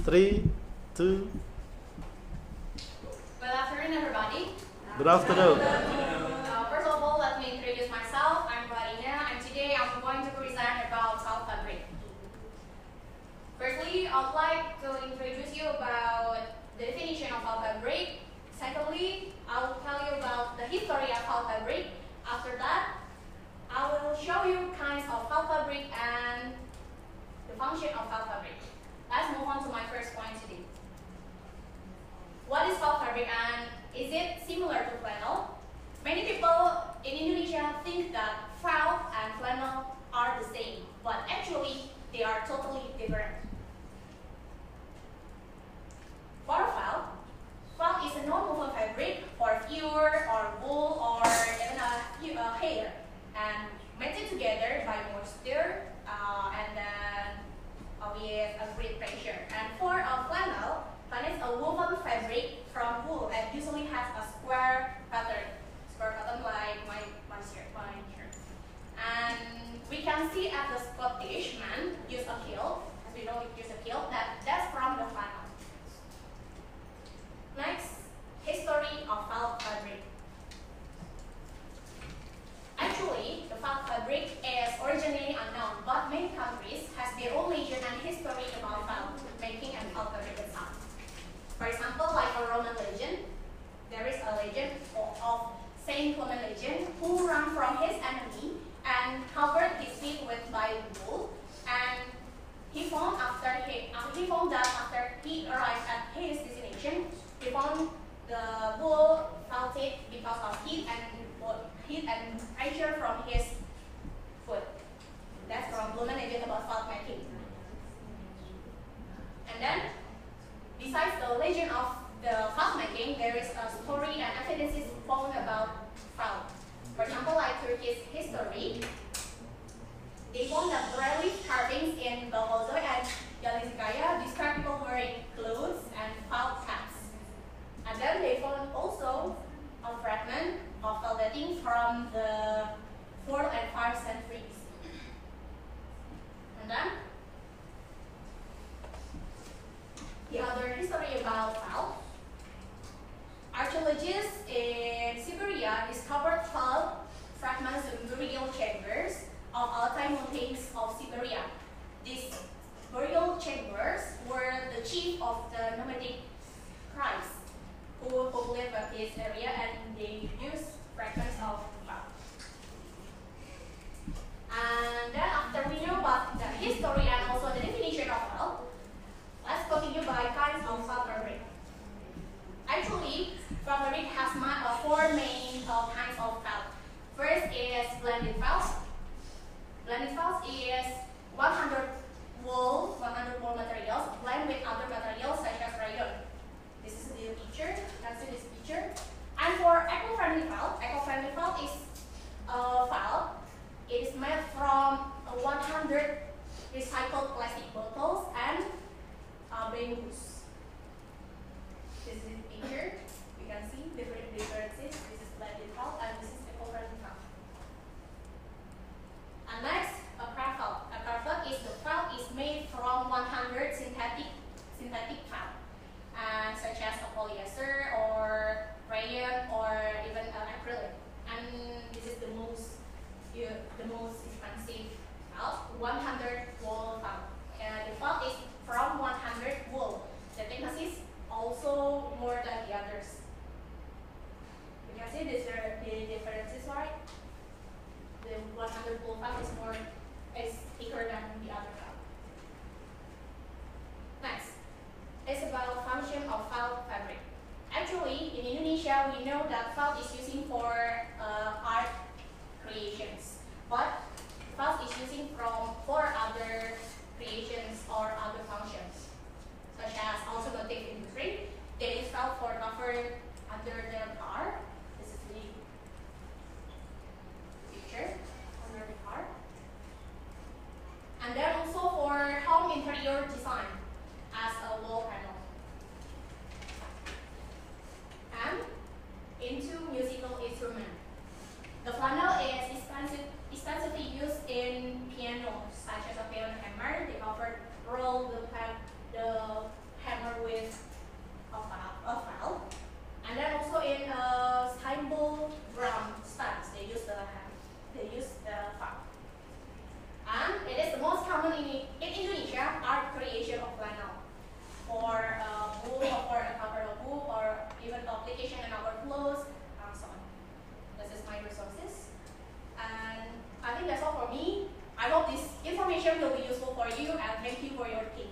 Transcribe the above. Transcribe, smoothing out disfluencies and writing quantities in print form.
3, 2. Good afternoon, everybody. Good afternoon. First of all, let me introduce myself. I'm Marina, and today I'm going to present about felt fabric. Firstly, I would like to introduce you about the definition of felt fabric. Secondly, I will tell you about the history of felt fabric. After that, I will show you kinds of felt fabric and the function of felt fabric. Let's move on to my first point today. What is felt fabric and is it similar to flannel? Many people in Indonesia think that felt and flannel are the same, but actually they are totally different. For felt is a non-woven fabric for fur or wool or even hair, and matched together by moisture and then with a great pressure. And for a flannel is a woven fabric from wool and usually has a square pattern like my shirt. And we can see at the Scottish man use a kilt, as we know use a kilt, that's from the flannel. Next, history of felt fabric. Actually, the felt fabric is originally unknown, but many countries has their own legend and history about felt making and felt fabric itself. For example, like a Roman legend, there is a legend of Saint Clement legend who ran from his enemy and covered his feet by wool, and he found that after he arrived at his destination, he found the wool felted because of heat and pressure from his foot. That's from Roman legend about felt making. And then, besides the legend of the felt making, there is a story and evidences found about felt. For example, like Turkish history, they found that relief carvings in Belkozoi and Yalizikaya describe people wearing clothes and felt hats. And then they found also a fragment of felt bedding from the 4th and 5th centuries. And then the other history about felt. Archaeologists in Siberia discovered felt fragments in burial chambers of Altai mountains of Siberia. These burial chambers were the chief of the nomadic tribes who populated this area, and they used fragments of felt. And then after we know about the history and also the definition of felt, let's continue by kinds of felt fabric. Actually, felt fabric has 4 main kinds of felt. First is blended felt. Blended felt is 100 wool materials blend with other materials such as rayon. This is the picture. You can see this picture. And for eco-friendly felt is felt. It is made from 100 recycled plastic bottles and bamboos. This is the picture. You can see different differences. This is blended felt and this is eco-friendly felt. And next, a craft felt. A craft felt is the felt is made from 100 synthetic felt, such as a polyester or rayon or even acrylic. And this is the most expensive felt, 100 wool felt. The felt is from 100 wool. The thickness is also more than the others. You can see the differences, right? The 100 wool felt is thicker than the other felt. Next, it's about function of felt fabric. Actually, in Indonesia, we know that felt is using for art creations, but felt is using for other creations or other functions, such as automotive industry. They use felt for cover under their car. This is the picture under the car. And then also for home interior design as a wall panel. And into musical instrument. The flannel is extensively used in piano, such as a piano hammer. They roll the hope this information will be useful for you, and thank you for your attention.